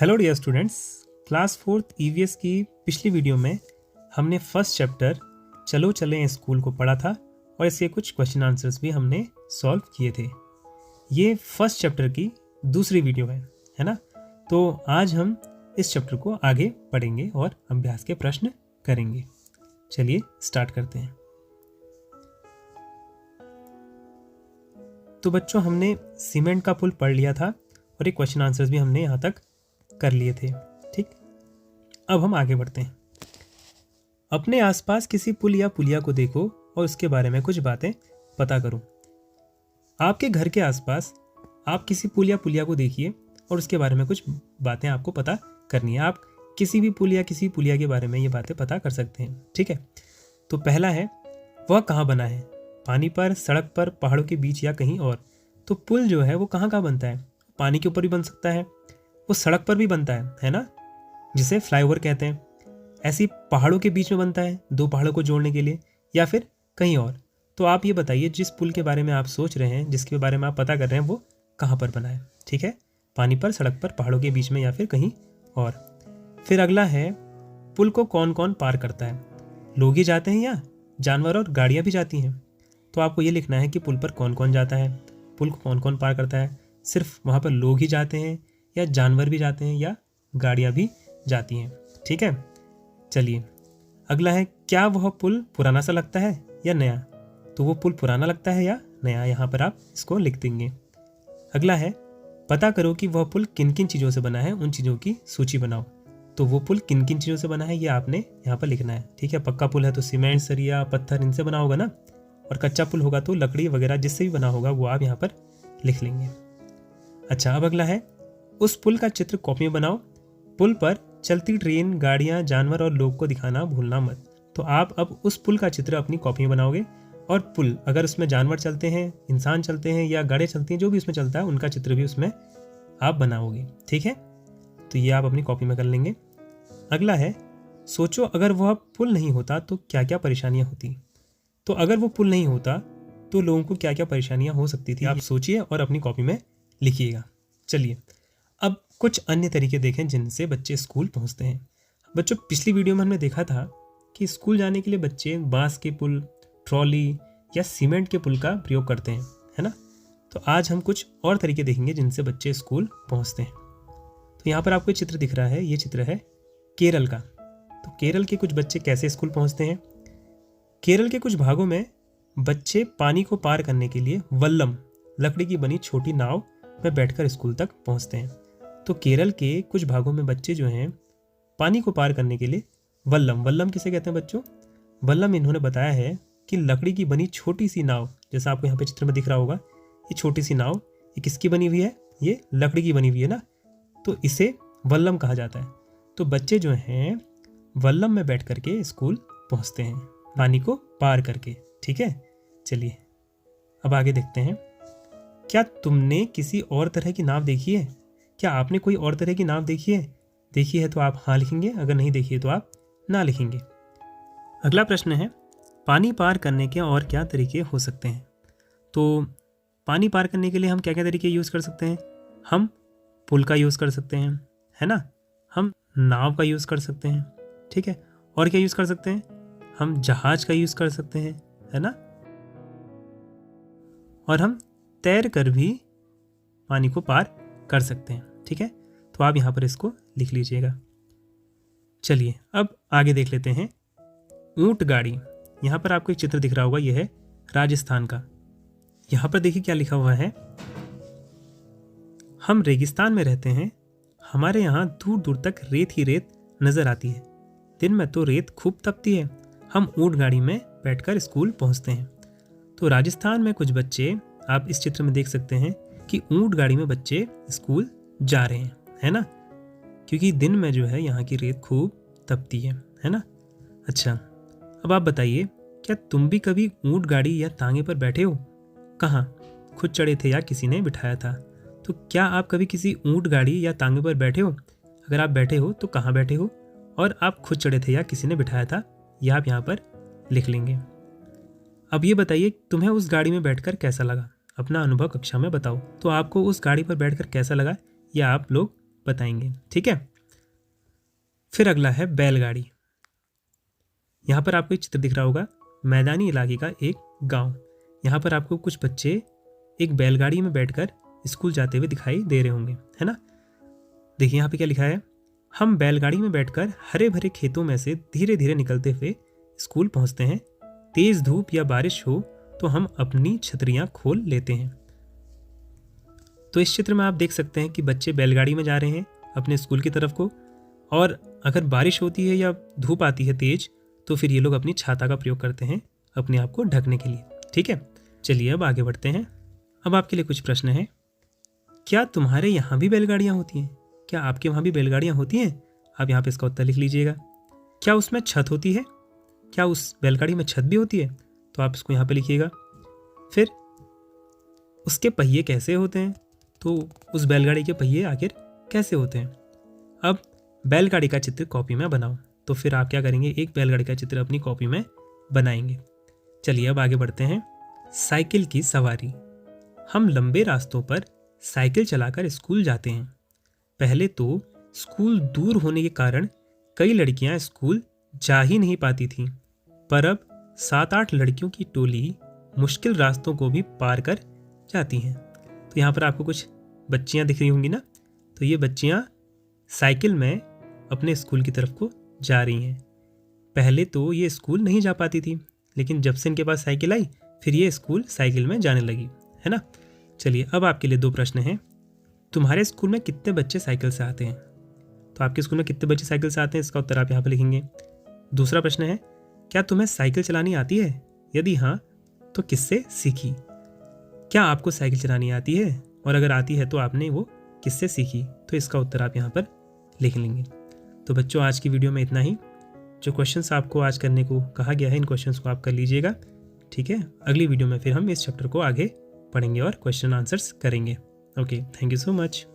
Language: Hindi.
Hello dear students, class fourth EVS की पिछली वीडियो में हमने फर्स्ट चैप्टर चलो चलें स्कूल को पढ़ा था और इसके कुछ क्वेश्चन आंसर्स भी हमने सॉल्व किए थे। ये फर्स्ट चैप्टर की दूसरी वीडियो है ना। तो आज हम इस चैप्टर को आगे पढ़ेंगे और अभ्यास के प्रश्न करेंगे। चलिए स्टार्ट करते हैं। तो बच्चों, हमने सीमेंट का पुल पढ़ लिया था और ये क्वेश्चन आंसर्स भी हमने यहाँ तक कर लिए थे। ठीक, अब हम आगे बढ़ते हैं। अपने आसपास किसी पुल या पुलिया को देखो और उसके बारे में कुछ बातें पता करो। आपके घर के आसपास आप किसी पुल या पुलिया को देखिए और उसके बारे में कुछ बातें आपको पता करनी है। आप किसी भी पुल या किसी पुलिया के बारे में ये बातें पता कर सकते हैं। ठीक है, तो पहला है, वह कहाँ बना है? पानी पर, सड़क पर, पहाड़ों के बीच या कहीं और? तो पुल जो है वो कहाँ कहाँ बनता है? पानी के ऊपर भी बन सकता है, वो सड़क पर भी बनता है ना, जिसे फ्लाईओवर कहते हैं। ऐसी पहाड़ों के बीच में बनता है, दो पहाड़ों को जोड़ने के लिए, या फिर कहीं और। तो आप ये बताइए, जिस पुल के बारे में आप सोच रहे हैं, जिसके बारे में आप पता कर रहे हैं, वो कहाँ पर बना है? ठीक है, पानी पर, सड़क पर, पहाड़ों के बीच में या फिर कहीं और। फिर अगला है, पुल को कौन कौन पार करता है? लोग ही जाते हैं या जानवर और गाड़ियाँ भी जाती हैं? तो आपको ये लिखना है कि पुल पर कौन कौन जाता है, पुल को कौन कौन पार करता है। सिर्फ वहाँ पर लोग ही जाते हैं या जानवर भी जाते हैं या गाड़ियाँ भी जाती हैं? ठीक है, चलिए अगला है, क्या वह पुल पुराना सा लगता है या नया? तो वो पुल पुराना लगता है या नया, यहाँ पर आप इसको लिख देंगे। अगला है, पता करो कि वह पुल किन किन चीज़ों से बना है, उन चीज़ों की सूची बनाओ। तो वो पुल किन किन चीज़ों से बना है ये आपने यहाँ पर लिखना है। ठीक है, पक्का पुल है तो सीमेंट, सरिया, पत्थर, इनसे बना होगा ना, और कच्चा पुल होगा तो लकड़ी वगैरह जिससे भी बना होगा वो आप यहाँ पर लिख लेंगे। अच्छा, अब अगला है, उस पुल का चित्र कॉपी में बनाओ। पुल पर चलती ट्रेन, गाड़ियाँ, जानवर और लोग को दिखाना भूलना मत। तो आप अब उस पुल का चित्र अपनी कॉपी में बनाओगे और पुल, अगर उसमें जानवर चलते हैं, इंसान चलते हैं या गाड़ियाँ चलती हैं, जो भी उसमें चलता है उनका चित्र भी उसमें आप बनाओगे। ठीक है, तो ये आप अपनी कॉपी में कर लेंगे। अगला है, सोचो अगर वह पुल नहीं होता तो क्या क्या परेशानियाँ होती? तो अगर वो पुल नहीं होता तो लोगों को क्या क्या परेशानियाँ हो सकती थी, आप सोचिए और अपनी कॉपी में लिखिएगा। चलिए अब कुछ अन्य तरीके देखें जिनसे बच्चे स्कूल पहुंचते हैं। बच्चों, पिछली वीडियो में हमने देखा था कि स्कूल जाने के लिए बच्चे बांस के पुल, ट्रॉली या सीमेंट के पुल का प्रयोग करते हैं, है ना। तो आज हम कुछ और तरीके देखेंगे जिनसे बच्चे स्कूल पहुंचते हैं। तो यहाँ पर आपको चित्र दिख रहा है, ये चित्र है केरल का। तो केरल के कुछ बच्चे कैसे स्कूल पहुँचते हैं? केरल के कुछ भागों में बच्चे पानी को पार करने के लिए वल्लम, लकड़ी की बनी छोटी नाव में बैठकर स्कूल तक पहुंचते हैं। तो केरल के कुछ भागों में बच्चे जो हैं पानी को पार करने के लिए वल्लम, वल्लम किसे कहते हैं बच्चों? वल्लम इन्होंने बताया है कि लकड़ी की बनी छोटी सी नाव, जैसा आपको यहाँ पे चित्र में दिख रहा होगा, ये छोटी सी नाव, ये किसकी बनी हुई है? ये लकड़ी की बनी हुई है ना, तो इसे वल्लम कहा जाता है। तो बच्चे जो हैं वल्लम में बैठ करके स्कूल पहुँचते हैं, पानी को पार करके। ठीक है, चलिए अब आगे देखते हैं। क्या तुमने किसी और तरह की नाव देखी है? क्या आपने कोई और तरह की नाव देखी है? देखी है तो आप हाँ लिखेंगे, अगर नहीं देखी है तो आप ना लिखेंगे। अगला प्रश्न है, पानी पार करने के और क्या तरीके हो सकते हैं? तो पानी पार करने के लिए हम क्या क्या तरीके यूज़ कर सकते हैं? हम पुल का यूज़ कर सकते हैं, है ना, हम नाव का यूज़ कर सकते हैं। ठीक है, और क्या यूज़ कर सकते हैं? हम जहाज का यूज़ कर सकते हैं, है ना, और हम तैर कर भी पानी को पार कर सकते हैं। ठीक है, तो आप यहाँ पर इसको लिख लीजिएगा। चलिए अब आगे देख लेते हैं। ऊंट गाड़ी, यहाँ पर आपको एक चित्र दिख रहा होगा, यह है राजस्थान का। यहाँ पर देखिए क्या लिखा हुआ है, हम रेगिस्तान में रहते हैं, हमारे यहाँ दूर दूर तक रेत ही रेत नजर आती है, दिन में तो रेत खूब तपती है, हम ऊंट गाड़ी में बैठकर स्कूल पहुँचते हैं। तो राजस्थान में कुछ बच्चे, आप इस चित्र में देख सकते हैं कि ऊंट गाड़ी में बच्चे स्कूल जा रहे हैं, है ना, क्योंकि दिन में जो है यहाँ की रेत खूब तपती है ना। अच्छा, अब आप बताइए, क्या तुम भी कभी ऊंट गाड़ी या तांगे पर बैठे हो? कहाँ, खुद चढ़े थे या किसी ने बिठाया था? तो क्या आप कभी किसी ऊंट गाड़ी या तांगे पर बैठे हो? अगर आप बैठे हो तो कहाँ बैठे हो, और आप खुद चढ़े थे या किसी ने बिठाया था, यह आप यहाँ पर लिख लेंगे। अब ये बताइए, तुम्हें उस गाड़ी में बैठकर कैसा लगा? अपना अनुभव कक्षा में बताओ। तो आपको उस गाड़ी पर बैठकर कैसा लगा, यह आप लोग बताएंगे। ठीक है, फिर अगला है बैलगाड़ी। यहाँ पर आपको एक चित्र दिख रहा होगा, मैदानी इलाके का एक गांव। यहाँ पर आपको कुछ बच्चे एक बैलगाड़ी में बैठकर स्कूल जाते हुए दिखाई दे रहे होंगे, है ना। देखिए यहाँ पे क्या लिखा है, हम बैलगाड़ी में बैठकर हरे भरे खेतों में से धीरे धीरे निकलते हुए स्कूल पहुंचते हैं। तेज धूप या बारिश हो तो हम अपनी छतरियां खोल लेते हैं। तो इस चित्र में आप देख सकते हैं कि बच्चे बैलगाड़ी में जा रहे हैं अपने स्कूल की तरफ को, और अगर बारिश होती है या धूप आती है तेज, तो फिर ये लोग अपनी छाता का प्रयोग करते हैं अपने आप को ढकने के लिए। ठीक है, चलिए अब आगे बढ़ते हैं। अब आपके लिए कुछ प्रश्न हैं। क्या तुम्हारे यहाँ भी बैलगाड़ियाँ होती हैं? क्या आपके वहाँ भी बैलगाड़ियाँ होती हैं? आप यहाँ पे इसका उत्तर लिख लीजिएगा। क्या उसमें छत होती है? क्या उस बैलगाड़ी में छत भी होती है? तो आप इसको यहाँ पे लिखिएगा। फिर उसके पहिए कैसे होते हैं? तो उस बैलगाड़ी के पहिए आखिर कैसे होते हैं? अब बैलगाड़ी का चित्र कॉपी में बनाओ। तो फिर आप क्या करेंगे, एक बैलगाड़ी का चित्र अपनी कॉपी में बनाएंगे। चलिए अब आगे बढ़ते हैं। साइकिल की सवारी। हम लंबे रास्तों पर साइकिल चलाकर स्कूल जाते हैं। पहले तो स्कूल दूर होने के कारण कई लड़कियां स्कूल जा ही नहीं पाती थीं, पर अब 7-8 लड़कियों की टोली मुश्किल रास्तों को भी पार कर जाती हैं। तो यहाँ पर आपको कुछ बच्चियाँ दिख रही होंगी ना, तो ये बच्चियाँ साइकिल में अपने स्कूल की तरफ को जा रही हैं। पहले तो ये स्कूल नहीं जा पाती थी, लेकिन जब से इनके पास साइकिल आई फिर ये स्कूल साइकिल में जाने लगी, है ना। चलिए अब आपके लिए 2 प्रश्न हैं। तुम्हारे स्कूल में कितने बच्चे साइकिल से आते हैं? तो आपके स्कूल में कितने बच्चे साइकिल से आते हैं, इसका उत्तर आप यहाँ पर लिखेंगे। दूसरा प्रश्न है, क्या तुम्हें साइकिल चलानी आती है? यदि हाँ तो किससे सीखी? क्या आपको साइकिल चलानी आती है, और अगर आती है तो आपने वो किससे सीखी? तो इसका उत्तर आप यहाँ पर लिख लेंगे। तो बच्चों आज की वीडियो में इतना ही। जो क्वेश्चंस आपको आज करने को कहा गया है, इन क्वेश्चंस को आप कर लीजिएगा। ठीक है, अगली वीडियो में फिर हम इस चैप्टर को आगे पढ़ेंगे और क्वेश्चन आंसर्स करेंगे। Okay, thank you so much.